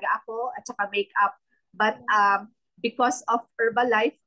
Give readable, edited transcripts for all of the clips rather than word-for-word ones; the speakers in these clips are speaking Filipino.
ako at saka makeup. But because of Herbalife,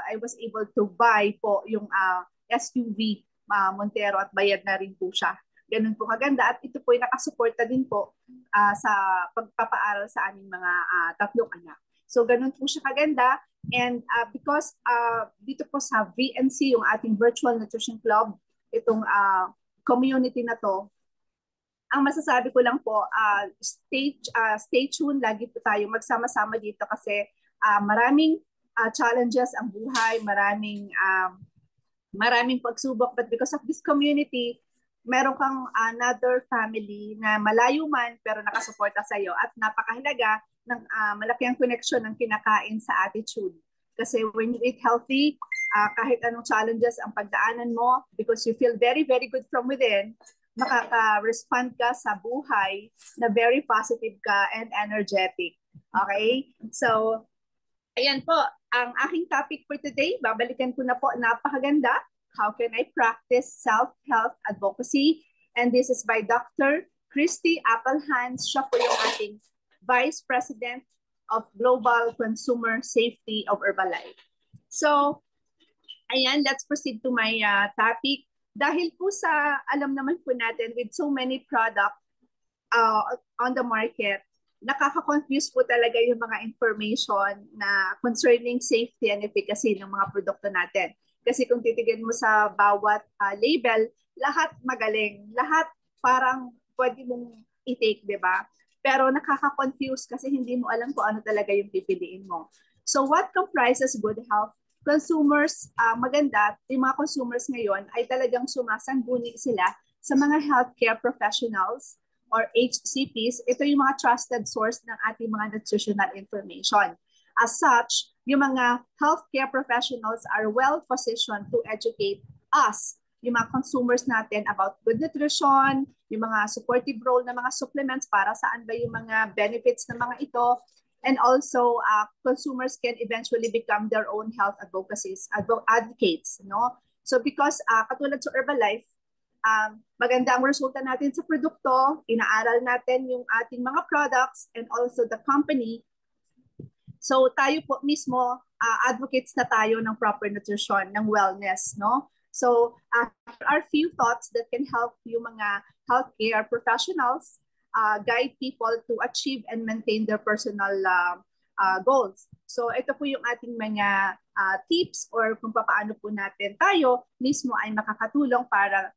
I was able to buy po yung SUV Montero at bayad na rin po siya. Ganun po kaganda at ito po ay nakasuporta din po sa pagpapaaral sa aming mga tatlong anak. So ganun po siya kaganda and because dito po sa VNC, yung ating Virtual Nutrition Club, itong community na to, ang masasabi ko lang po, stay tuned, lagi po tayo magsama-sama dito kasi maraming challenges ang buhay, maraming pagsubok, but because of this community, meron kang another family na malayo man pero nakasuporta sa iyo at napakahalaga ng malaki ang connection ng kinakain sa attitude. Kasi when you eat healthy, kahit anong challenges ang pagdaanan mo, because you feel very, very good from within, makaka-respond ka sa buhay na very positive ka and energetic. Okay? So, ayan po, ang aking topic for today, babalikan ko na po, napakaganda. How can I practice self-health advocacy? And this is by Dr. Christy Appelhans. Siya po yung ating Vice President of Global Consumer Safety of Herbalife. So, ayan, let's proceed to my topic. Dahil po sa, alam naman po natin, with so many products on the market, nakaka-confuse po talaga yung mga information na concerning safety and efficacy ng mga produkto natin. Kasi kung titignan mo sa bawat label, lahat magaling, lahat parang pwede mong i-take, di ba? Pero nakaka-confuse kasi hindi mo alam kung ano talaga yung pipiliin mo. So what comprises good health? Consumers, maganda, yung mga consumers ngayon ay talagang sumasangguni sila sa mga healthcare professionals or HCPs. Ito yung mga trusted source ng ating mga nutritional information. As such, yung mga healthcare professionals are well positioned to educate us, yung mga consumers natin, about good nutrition, yung mga supportive role ng mga supplements, para saan ba yung mga benefits ng mga ito. And also, consumers can eventually become their own health advocates. No? So because katulad sa Herbalife, maganda ang resulta natin sa produkto, inaaral natin yung ating mga products and also the company. So tayo po mismo, advocates na tayo ng proper nutrition, ng wellness. No? So there are few thoughts that can help yung mga healthcare professionals guide people to achieve and maintain their personal goals. So ito po yung ating mga tips or kung paano po natin tayo mismo ay makakatulong para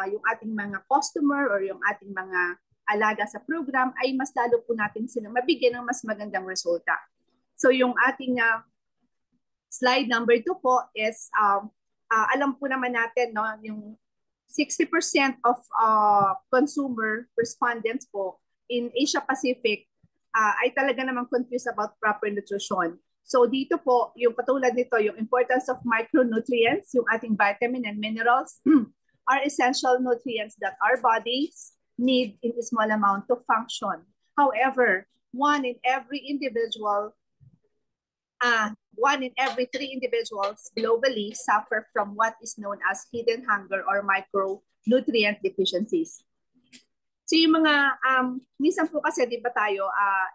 yung ating mga customer or yung ating mga alaga sa program ay mas lalo po natin sila mabigyan ng mas magandang resulta. So yung ating slide number 2 po is alam po naman natin, no, yung 60% of consumer respondents po in Asia Pacific ay talaga namang confused about proper nutrition. So dito po, yung katulad nito, yung importance of micronutrients, yung ating vitamin and minerals are essential nutrients that our bodies need in a small amount to function. However, one in every 3 individuals globally suffer from what is known as hidden hunger or micronutrient deficiencies. So yung mga, minsan po kasi di ba tayo,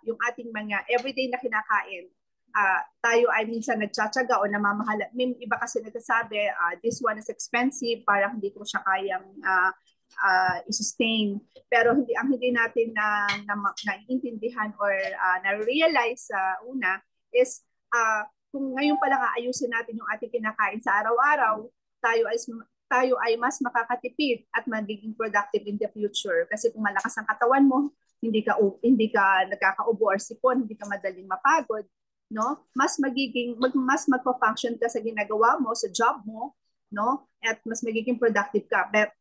yung ating mga everyday na kinakain, tayo ay minsan nagtsatsaga o namamahala. May iba kasi nagsasabi, this one is expensive, parang hindi ko siya kayang i-sustain. Pero hindi natin naiintindihan or na-realize una is kung ngayon pa lang aayusin natin yung ating kinakain sa araw-araw, tayo ay mas makakatipid at magiging productive in the future. Kasi kung malakas ang katawan mo, hindi ka nagkakaubo or sipon, hindi ka madaling mapagod, no? Mas magpo-function ka sa ginagawa mo, sa job mo, no? At mas magiging productive ka. But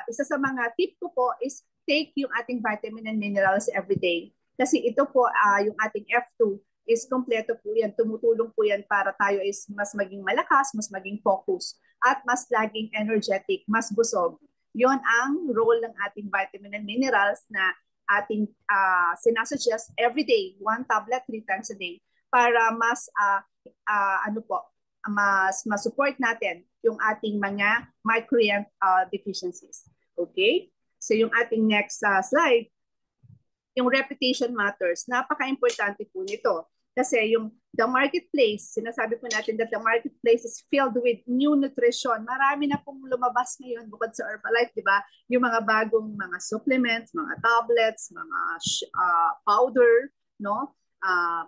isa sa mga tip ko po is take yung ating vitamin and minerals every day. Kasi ito po, yung ating F2, is kompleto po yan, tumutulong po yan para tayo is mas maging malakas, mas maging focus, at mas laging energetic, mas busog. Yon ang role ng ating vitamin and minerals na ating sinasuggest every day, 1 tablet 3 times a day, para mas support natin yung ating mga micronutrient deficiencies. Okay? So yung ating next slide yung reputation matters. Napaka-importante po nito. Kasi yung the marketplace, sinasabi po natin that the marketplace is filled with new nutrition. Marami na pong lumabas ngayon bukod sa Herbalife, di ba? Yung mga bagong mga supplements, mga tablets, mga powder, no?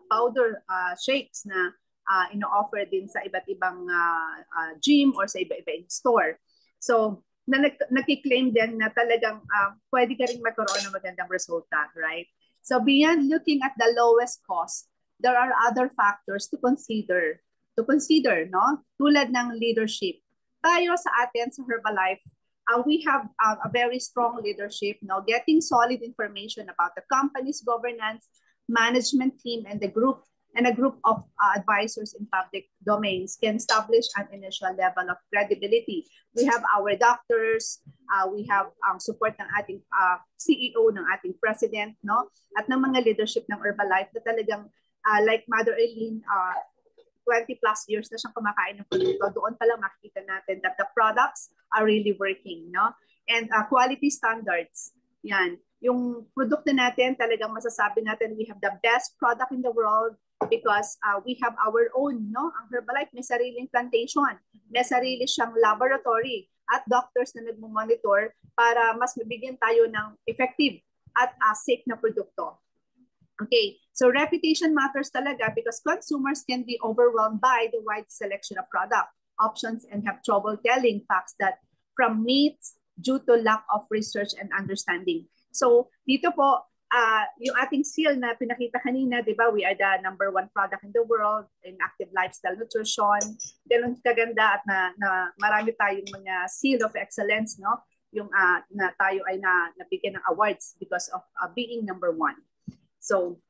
Powder shakes na ino-offer din sa iba't ibang gym or sa iba-ibang store. So, nagki-claim din na talagang pwede ka rin magkaroon ng magandang resulta, right? So, beyond looking at the lowest cost, there are other factors to consider. No? Tulad ng leadership. Tayo sa atin sa Herbalife, we have a very strong leadership, no? Getting solid information about the company's governance, management team, and a group of advisors in public domains can establish an initial level of credibility. We have our doctors, we have support ng ating CEO, ng ating president, no? At ng mga leadership ng Herbalife na talagang like Mother Eileen, 20 plus years na siyang kumakain ng produkto. Doon pa lang makikita natin that the products are really working, no? And quality standards. Yan. Yung produkto natin, talagang masasabi natin we have the best product in the world because we have our own, no? Ang Herbalife may sariling plantation, may sarili siyang laboratory at doctors na nagmo-monitor para mas mabigyan tayo ng effective at safe na produkto. Okay, so reputation matters talaga because consumers can be overwhelmed by the wide selection of product options and have trouble telling facts that from myths due to lack of research and understanding. So dito po, yung ating seal na pinakita kanina, di ba, we are the #1 product in the world in active lifestyle nutrition. Ganun kaganda at na marami tayong mga seal of excellence, no? Yung na tayo ay nabigyan ng awards because of being #1. So,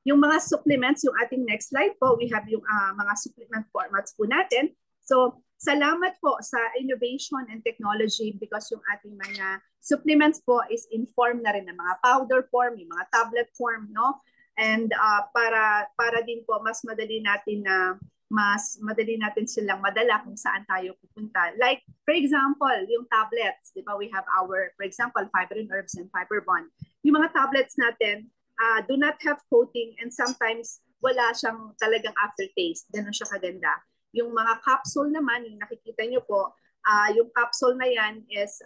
yung mga supplements, yung ating next slide po, we have yung mga supplement formats po natin. So, salamat po sa innovation and technology because yung ating mga supplements po is in form na rin ng mga powder form, yung mga tablet form, no? And para din po mas madali natin silang madala kung saan tayo pupunta. Like, for example, yung tablets, di ba? We have our, for example, fiber and herbs and fiber bond. Yung mga tablets natin, do not have coating and sometimes wala siyang talagang aftertaste. Ganun siya kaganda. Yung mga capsule naman, yung nakikita nyo po, yung capsule na yan is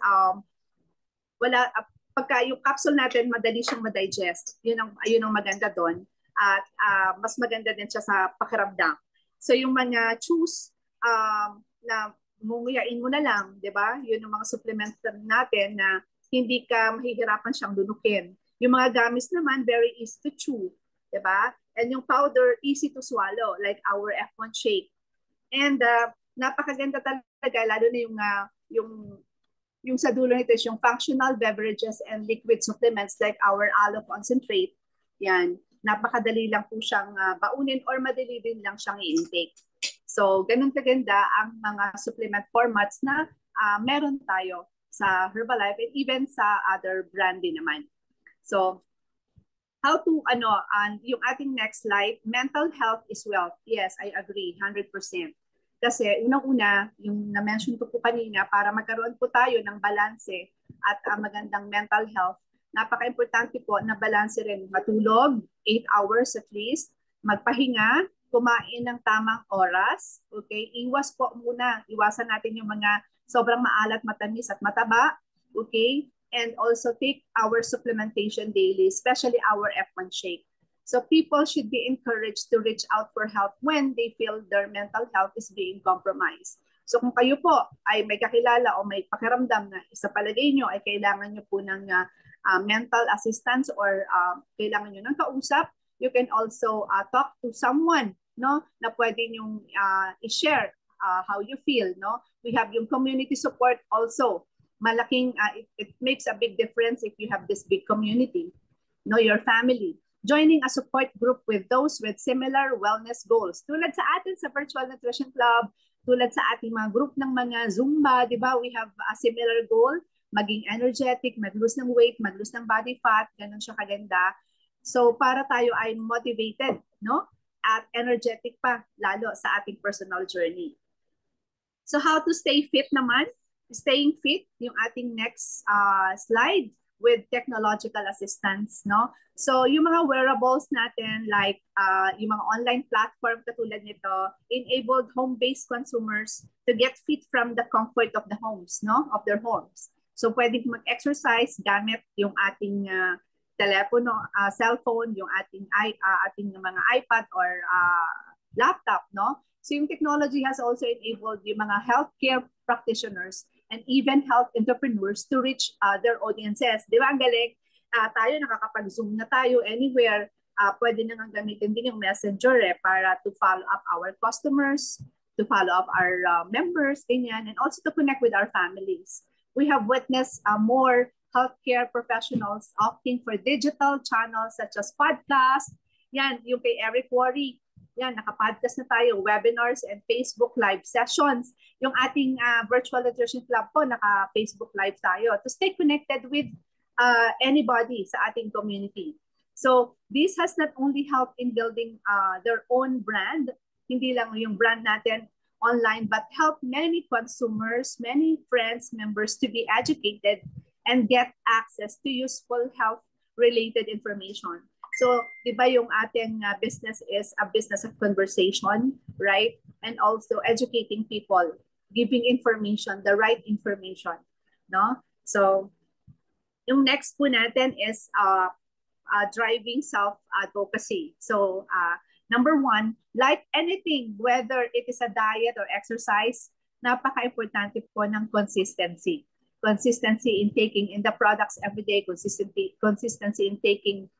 pagka yung capsule natin, madali siyang ma-digest. Yun ang maganda doon. At mas maganda din siya sa pakiramdam. So yung mga chews na munguyain mo na lang, di ba? Yun yung mga supplements natin na hindi ka mahihirapan siyang lunukin. Yung mga gamis naman, very easy to chew, di ba? And yung powder, easy to swallow, like our F1 shake. And napakaganda talaga, lalo na yung sa dulo nito is yung functional beverages and liquid supplements like our aloe concentrate. Yan, napakadali lang po siyang baunin or madali din lang siyang i-intake. So, ganun kaganda ang mga supplement formats na meron tayo sa Herbalife and even sa other brand din naman. So, how to, yung ating next slide, mental health is wealth. Yes, I agree, 100%. Kasi unang-una, yung na-mention ko po kanina, para magkaroon po tayo ng balanse at magandang mental health, napaka-importante po na balanse rin. Matulog, 8 hours at least, magpahinga, kumain ng tamang oras, okay? Iwasan natin yung mga sobrang maalat, matamis at mataba, okay? And also take our supplementation daily, especially our F1 shake. So people should be encouraged to reach out for help when they feel their mental health is being compromised. So kung kayo po ay may kakilala o may pakiramdam na sa palagay nyo ay kailangan nyo po ng mental assistance or kailangan nyo ng kausap, you can also talk to someone, no, na pwede nyong i-share how you feel, no? We have yung community support also. Malaking it makes a big difference if you have this big community, no, your family. Joining a support group with those with similar wellness goals. Tulad sa atin sa Virtual Nutrition Club, tulad sa ating mga group ng mga Zumba, di ba? We have a similar goal, maging energetic, mag-lose ng weight, mag-lose ng body fat, ganun siya kaganda. So para tayo ay motivated, no? At energetic pa, lalo sa ating personal journey. So how to stay fit naman? Staying fit, yung ating next slide. with technological assistance, no? So yung mga wearables natin like yung mga online platform katulad nito enabled home-based consumers to get fit from the comfort of the homes, no? Of their homes. So pwedeng mag-exercise gamit yung ating telepono, cellphone, yung ating mga iPad or laptop, no? So yung technology has also enabled yung mga healthcare practitioners and even health entrepreneurs to reach their audiences. Di ba ang galing? Tayo nakakapag-zoom na tayo anywhere. Pwede na nga gamitin din yung messenger para to follow up our customers, to follow up our members, ganyan, and also to connect with our families. We have witnessed more healthcare professionals opting for digital channels such as podcast. Yan, yung kay Eric Worre. Yan, naka-podcast na tayo, webinars and Facebook live sessions. Yung ating virtual nutrition club po, naka-Facebook live tayo to stay connected with anybody sa ating community. So this has not only helped in building their own brand, hindi lang yung brand natin online, but help many consumers, many friends, members to be educated and get access to useful health-related information. So, di ba yung ating business is a business of conversation, right? And also educating people, giving information, the right information, no? So, yung next po natin is driving self-advocacy. So, number one, like anything, whether it is a diet or exercise, napaka-importante po ng consistency. Consistency in taking in the products every day, consistency in taking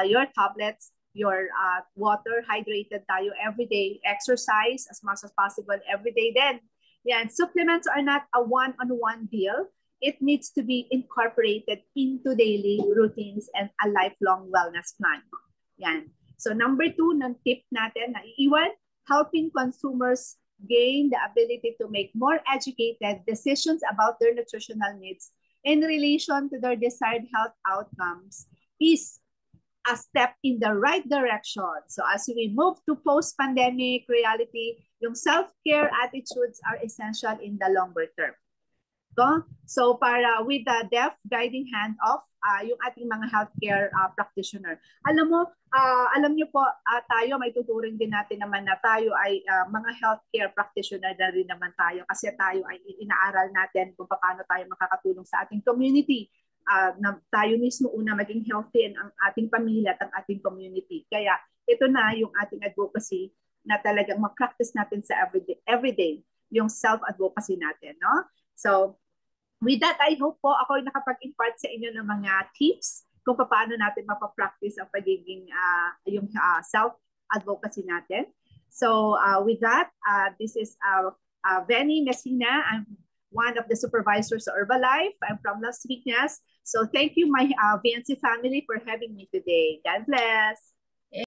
your tablets, your water, hydrated tayo every day, exercise as much as possible every day then. Yan, supplements are not a one-on-one deal. It needs to be incorporated into daily routines and a lifelong wellness plan. Yan. So number 2 ng tip natin na iiwan, helping consumers gain the ability to make more educated decisions about their nutritional needs in relation to their desired health outcomes is a step in the right direction. So as we move to post-pandemic reality, yung self-care attitudes are essential in the longer term. So para with the deaf guiding hand of yung ating mga healthcare practitioner. Alam niyo po, tayo may tuturing din natin naman na tayo ay mga healthcare practitioner na rin naman tayo kasi tayo ay inaaral natin kung paano tayo makakatulong sa ating community. Na tayo mismo una maging healthy and ang ating pamilya at ang ating community. Kaya ito na yung ating advocacy na talagang ma-practice natin sa everyday yung self-advocacy natin. No? So, with that, I hope po ako ay nakapag-impart sa inyo ng mga tips kung paano natin mapapractice ang pagiging yung self-advocacy natin. So with that, this is Benny Messina. I'm one of the supervisors of Herbalife. I'm from Las Piñas. So thank you, my VNC family, for having me today. God bless.